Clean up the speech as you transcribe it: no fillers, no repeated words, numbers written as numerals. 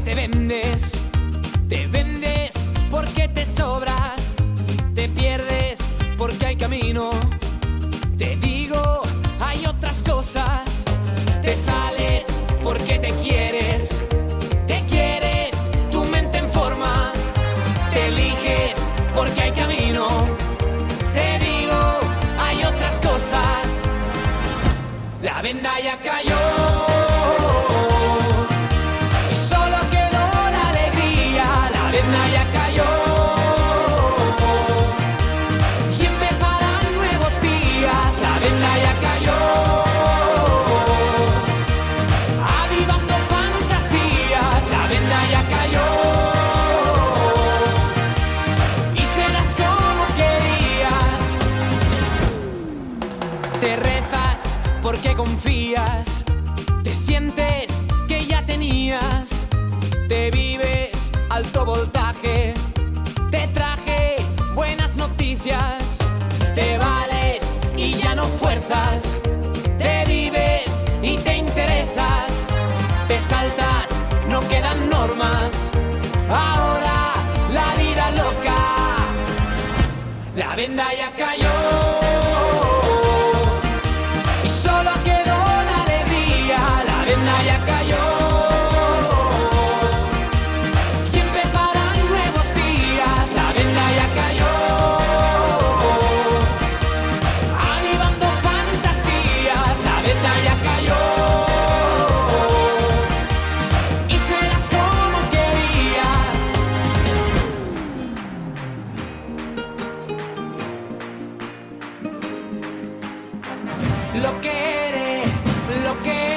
te vendes porque te sobras, te pierdes porque hay camino. Te digo, hay otras cosas, te sales porque te quieres, tu mente en forma, te eliges porque hay camino. Te digo, hay otras cosas, la venda ya cayó. Ya cayó y empezarán nuevos días. La venda ya cayó, avivando fantasías. La venda ya cayó y serás como querías. Te rezas porque confías, te sientes que ya tenías, te vives alto voltaje, te traje buenas noticias, te vales y ya no fuerzas, te vives y te interesas, te saltas, no quedan normas, ahora la vida loca, la venda ya cayó y solo quedó la alegría. La venda ya cayó. Lo que eres, lo que